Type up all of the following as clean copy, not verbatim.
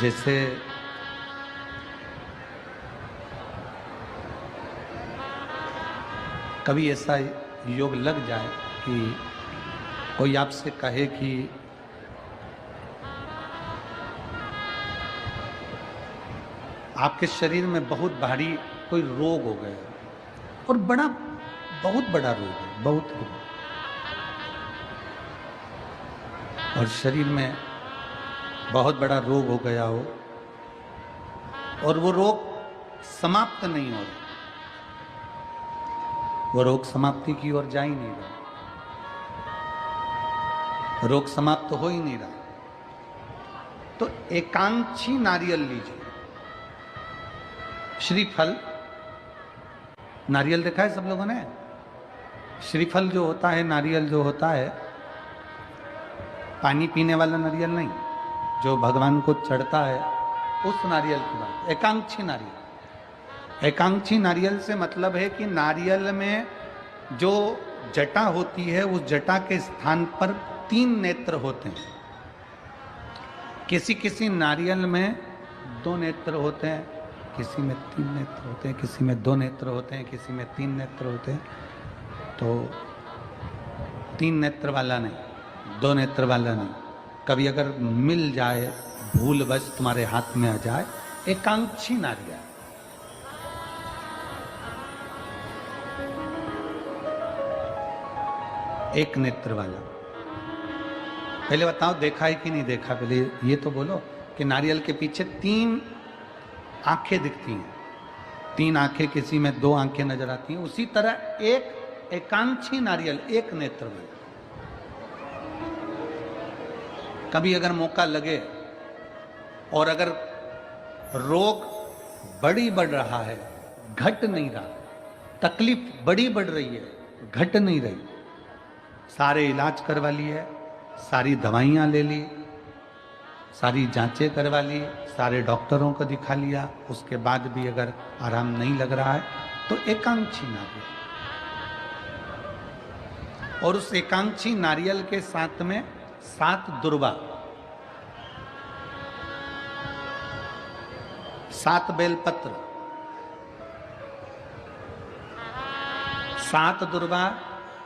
जैसे कभी ऐसा योग लग जाए कि कोई आपसे कहे कि आपके शरीर में बहुत भारी कोई रोग हो गया और बहुत बड़ा रोग है, बहुत रोग, और शरीर में बहुत बड़ा रोग हो गया हो और वो रोग समाप्त नहीं हो रहा, वो रोग समाप्ति की ओर जा ही नहीं रहा, रोग समाप्त हो ही नहीं रहा, तो एकांक्षी नारियल लीजिए। श्रीफल, नारियल देखा है सब लोगों ने? श्रीफल जो होता है, नारियल जो होता है, पानी पीने वाला नारियल नहीं, जो भगवान को चढ़ता है, उस नारियल की बात। एकांक्षी नारियल, एकांक्षी नारियल से मतलब है कि नारियल में जो जटा होती है, उस जटा के स्थान पर 3 नेत्र होते हैं। किसी किसी नारियल में 2 नेत्र होते हैं, किसी में 3 नेत्र होते हैं, किसी में 2 नेत्र होते हैं, किसी में 3 नेत्र होते हैं। तो 3 नेत्र वाला नहीं, 2 नेत्र वाला नहीं, कभी अगर मिल जाए, भूलवश तुम्हारे हाथ में आ जाए, एकांक्षी नारियल। एक नेत्र वाला। पहले बताओ देखा है कि नहीं देखा? पहले ये तो बोलो कि नारियल के पीछे 3 आंखें दिखती हैं, 3 आंखें, किसी में 2 आंखें नजर आती हैं। उसी तरह एक एकांक्षी नारियल, एक नेत्र वाला। कभी अगर मौका लगे और अगर रोग बढ़ रहा है, घट नहीं रहा, तकलीफ बढ़ रही है, घट नहीं रही, सारे इलाज करवा लिए, सारी दवाइयां ले ली, सारी जांचें करवा ली, सारे डॉक्टरों को दिखा लिया, उसके बाद भी अगर आराम नहीं लग रहा है, तो एकांक्षी नारियल। और उस एकांक्षी नारियल के साथ में 7 दुर्वा, 7 बेलपत्र, 7 दुर्वा,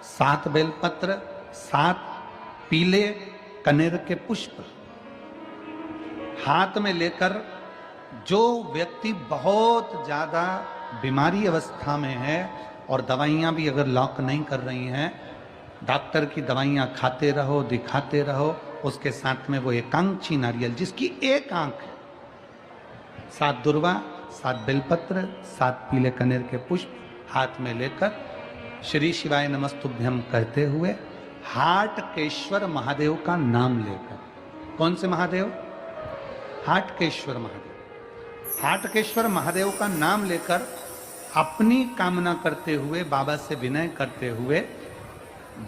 7 बेलपत्र, 7 पीले कनेर के पुष्प हाथ में लेकर, जो व्यक्ति बहुत ज्यादा बीमारी अवस्था में है और दवाइयां भी अगर लॉक नहीं कर रही हैं, डॉक्टर की दवाइयां खाते रहो, दिखाते रहो, उसके साथ में वो एकांक्षी नारियल जिसकी एक आंख है, 7 दुर्वा, 7 बेलपत्र, 7 पीले कनेर के पुष्प हाथ में लेकर, श्री शिवाय नमस्तुभ्यम कहते हुए, हाटकेश्वर महादेव का नाम लेकर। कौन से महादेव? हाटकेश्वर महादेव। हाटकेश्वर महादेव का नाम लेकर अपनी कामना करते हुए, बाबा से विनय करते हुए,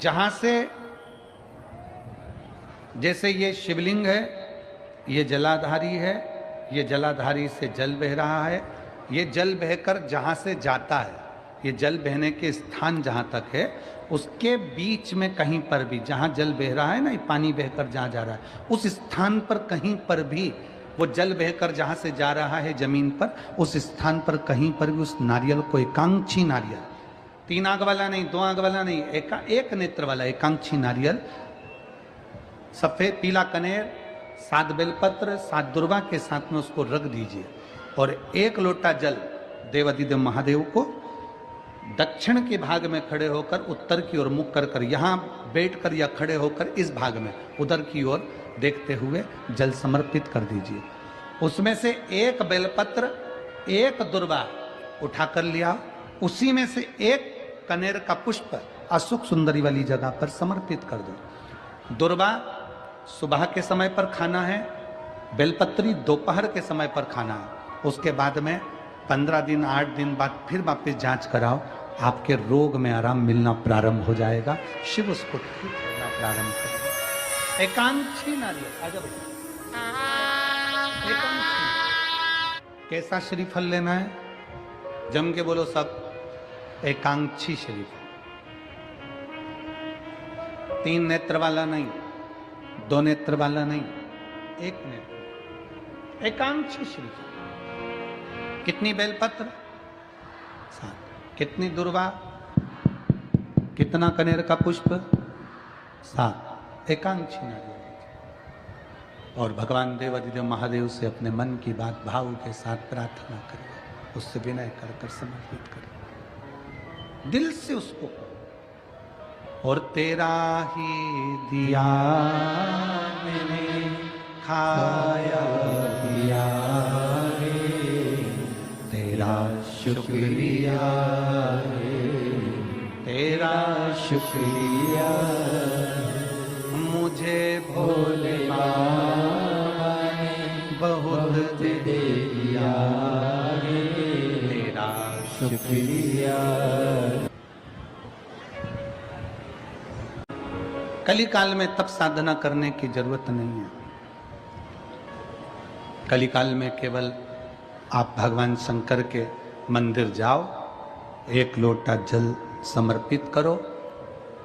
जहां से, जैसे ये शिवलिंग है, ये जलाधारी है, ये जलाधारी से जल बह रहा है, ये जल बहकर जहां से जाता है, ये जल बहने के स्थान जहां तक है, उसके बीच में कहीं पर भी, जहां जल बह रहा है ना, ये पानी बहकर जहां जा रहा है, उस स्थान पर कहीं पर भी, वो जल बहकर जहां से जा रहा है जमीन पर, उस स्थान पर कहीं पर भी उस नारियल को, एकांक्षी नारियल, 3 आंख वाला नहीं, 2 आंख वाला नहीं, एक नेत्र वाला एकांक्षी नारियल, सफेद पीला कनेर, 7 बेलपत्र, 7 दुर्वा के साथ में उसको रख दीजिए और 1 लोटा जल देवाधिदेव महादेव को दक्षिण के भाग में खड़े होकर, उत्तर की ओर मुख कर कर, यहाँ बैठकर या खड़े होकर इस भाग में उधर की ओर देखते हुए जल समर्पित कर दीजिए। उसमें से 1 बेलपत्र, 1 दुर्वा उठा कर लिया, उसी में से 1 कनेर का पुष्प अशोक सुंदरी वाली जगह पर समर्पित कर दो। दुर्वा सुबह के समय पर खाना है, बेलपत्री दोपहर के समय पर खाना है। उसके बाद में 15 दिन 8 दिन बाद फिर वापस जांच कराओ, आपके रोग में आराम मिलना प्रारंभ हो जाएगा, शिव उसको ठीक करना प्रारंभ करेगा। एकांक्षी नारियल, आजा भैया, एकांक्षी। कैसा श्रीफल लेना है? जम के बोलो सब, एकांक्षी श्रीफल। 3 नेत्र वाला नहीं, 2 नेत्र वाला नहीं, 1 नेत्र। एकांक्षी श्री जी। कितनी बेलपत्र? 7। कितनी दुर्वा? कितना कनेर का पुष्प? 7। एकांक्षी नारी। और भगवान देवाधिदेव महादेव से अपने मन की बात भाव के साथ प्रार्थना करिए, उससे विनय कर कर समर्पित करिए, दिल से उसको। और तेरा ही दिया मैंने खाया पिया रे, तेरा शुक्रिया रे, तेरा शुक्रिया, मुझे भोले बाबा ने बहुत दे दिया रे, तेरा शुक्रिया। कली काल में तब साधना करने की जरूरत नहीं है। कली काल में केवल आप भगवान शंकर के मंदिर जाओ, एक लोटा जल समर्पित करो,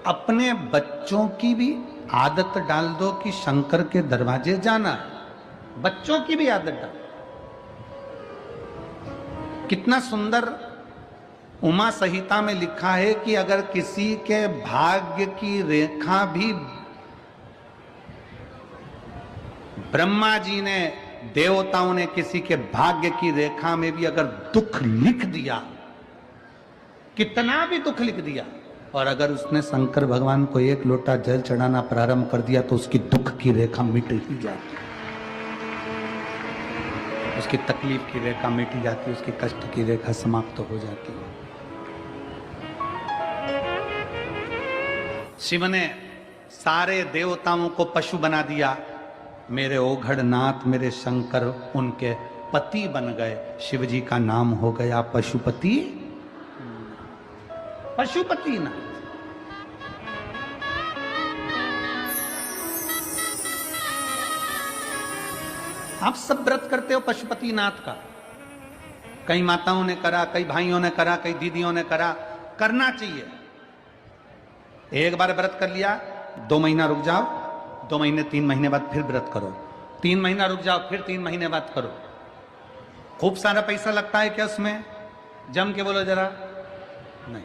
अपने बच्चों की भी आदत डाल दो कि शंकर के दरवाजे जाना है, बच्चों की भी आदत डाल। कितना सुंदर उमा संहिता में लिखा है कि अगर किसी के भाग्य की रेखा भी ब्रह्मा जी ने, देवताओं ने किसी के भाग्य की रेखा में भी अगर दुख लिख दिया, कितना भी दुख लिख दिया, और अगर उसने शंकर भगवान को एक लोटा जल चढ़ाना प्रारंभ कर दिया तो उसकी दुख की रेखा मिट ही जाती, उसकी तकलीफ की रेखा मिट जाती, उसकी कष्ट की रेखा समाप्त हो जाती है। शिव ने सारे देवताओं को पशु बना दिया, मेरे ओघड़नाथ मेरे शंकर उनके पति बन गए, शिव जी का नाम हो गया पशुपति, पशुपति नाथ। आप सब व्रत करते हो पशुपति नाथ का, कई माताओं ने करा, कई भाइयों ने करा, कई दीदियों ने करा, करना चाहिए। एक बार व्रत कर लिया, 2 महीना रुक जाओ, 2 महीने 3 महीने बाद फिर व्रत करो, 3 महीना रुक जाओ, फिर 3 महीने बाद करो। खूब सारा पैसा लगता है क्या उसमें? जम के बोलो जरा। नहीं।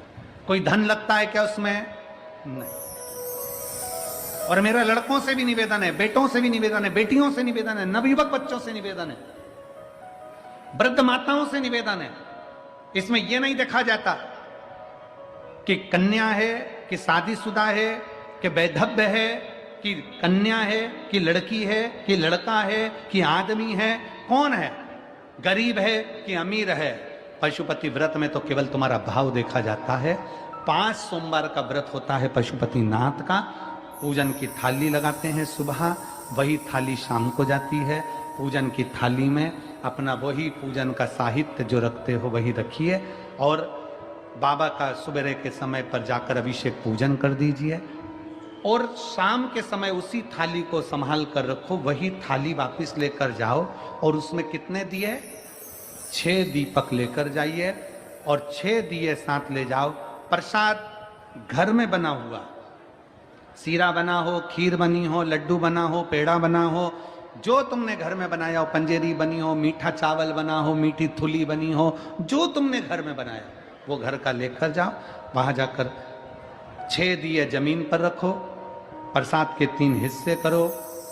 कोई धन लगता है क्या उसमें? नहीं। और मेरा लड़कों से भी निवेदन है, बेटों से भी निवेदन है, बेटियों से निवेदन है, नवयुवक बच्चों से निवेदन है, वृद्ध माताओं से निवेदन है, इसमें यह नहीं देखा जाता कि कन्या है कि शादीशुदा है कि वैधव्य है कि कन्या है कि लड़की है कि लड़का है कि आदमी है, कौन है, गरीब है कि अमीर है। पशुपति व्रत में तो केवल तुम्हारा भाव देखा जाता है। 5 सोमवार का व्रत होता है पशुपति नाथ का। पूजन की थाली लगाते हैं सुबह, वही थाली शाम को जाती है। पूजन की थाली में अपना वही पूजन का साहित्य जो रखते हो वही रखिए, और बाबा का सुबह के समय पर जाकर अभिषेक पूजन कर दीजिए, और शाम के समय उसी थाली को संभाल कर रखो, वही थाली वापस लेकर जाओ, और उसमें कितने दिए? 6 दीपक लेकर जाइए, और 6 दिए साथ ले जाओ। प्रसाद घर में बना हुआ, सीरा बना हो, खीर बनी हो, लड्डू बना हो, पेड़ा बना हो, जो तुमने घर में बनाया हो, पंजेरी बनी हो, मीठा चावल बना हो, मीठी थुली बनी हो, जो तुमने घर में बनाया वो घर का लेकर जाओ। वहां जाकर 6 दिए जमीन पर रखो, प्रसाद के 3 हिस्से करो,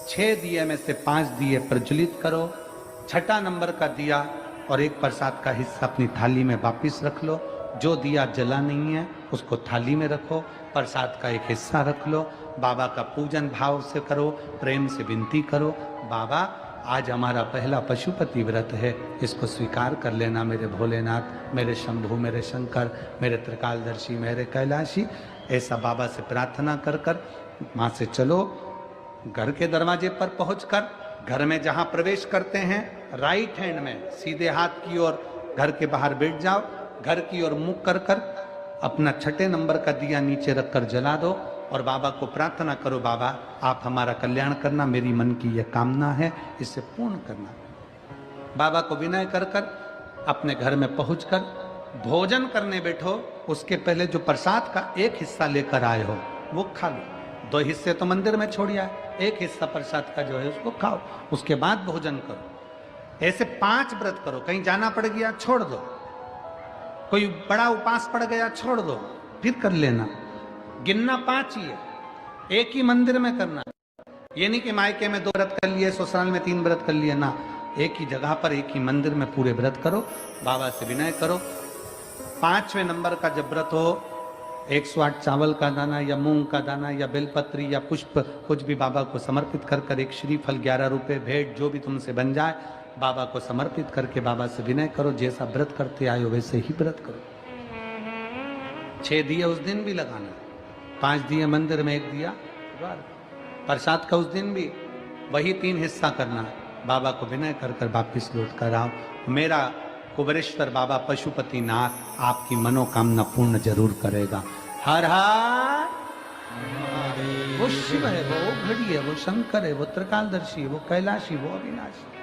6 दिए में से 5 दिए प्रज्वलित करो, 6ठा नंबर का दिया और एक प्रसाद का हिस्सा अपनी थाली में वापिस रख लो। जो दिया जला नहीं है उसको थाली में रखो, प्रसाद का एक हिस्सा रख लो, बाबा का पूजन भाव से करो, प्रेम से विनती करो, बाबा आज हमारा पहला पशुपति व्रत है, इसको स्वीकार कर लेना मेरे भोलेनाथ, मेरे शंभु, मेरे शंकर, मेरे त्रिकालदर्शी, मेरे कैलाशी। ऐसा बाबा से प्रार्थना कर कर वहाँ से चलो, घर के दरवाजे पर पहुंचकर घर में जहाँ प्रवेश करते हैं राइट हैंड में सीधे हाथ की ओर घर के बाहर बैठ जाओ, घर की ओर मुख कर कर अपना 6ठे नंबर का दिया नीचे रखकर जला दो और बाबा को प्रार्थना करो, बाबा आप हमारा कल्याण करना, मेरी मन की यह कामना है, इसे पूर्ण करना। बाबा को विनय कर कर अपने घर में पहुंचकर भोजन करने बैठो, उसके पहले जो प्रसाद का एक हिस्सा लेकर आए हो वो खा लो। 2 हिस्से तो मंदिर में छोड़िया, एक हिस्सा प्रसाद का जो है उसको खाओ, उसके बाद भोजन करो। ऐसे 5 व्रत करो, कहीं जाना पड़ गया छोड़ दो, कोई बड़ा उपास पड़ गया छोड़ दो, फिर कर लेना। गिनना 5 ही है, एक ही मंदिर में करना। ये नहीं कि मायके में 2 व्रत कर लिए, ससुराल में 3 व्रत कर लिए, ना, एक ही जगह पर एक ही मंदिर में पूरे व्रत करो, बाबा से विनय करो। 5वें नंबर का जब व्रत हो, 108 चावल का दाना या मूंग का दाना या बेलपत्री या पुष्प कुछ भी बाबा को समर्पित कर कर, एक श्रीफल 11 रुपए भेंट जो भी तुमसे बन जाए बाबा को समर्पित करके बाबा से विनय करो। जैसा व्रत करते आए हो वैसे ही व्रत करो। 6 दिए उस दिन भी लगाना, 5 दिए मंदिर में, 1 दिया द्वार। प्रसाद का उस दिन भी वही 3 हिस्सा करना, बाबा को विनय कर कर वापिस लौट कर आओ। मेरा कुबरेश्वर बाबा पशुपति नाथ आपकी मनोकामना पूर्ण जरूर करेगा। हर हर, वो शिव है, वो घड़ी है, वो शंकर है, वो त्रिकालदर्शी है, वो कैलाशी, वो अविनाशी।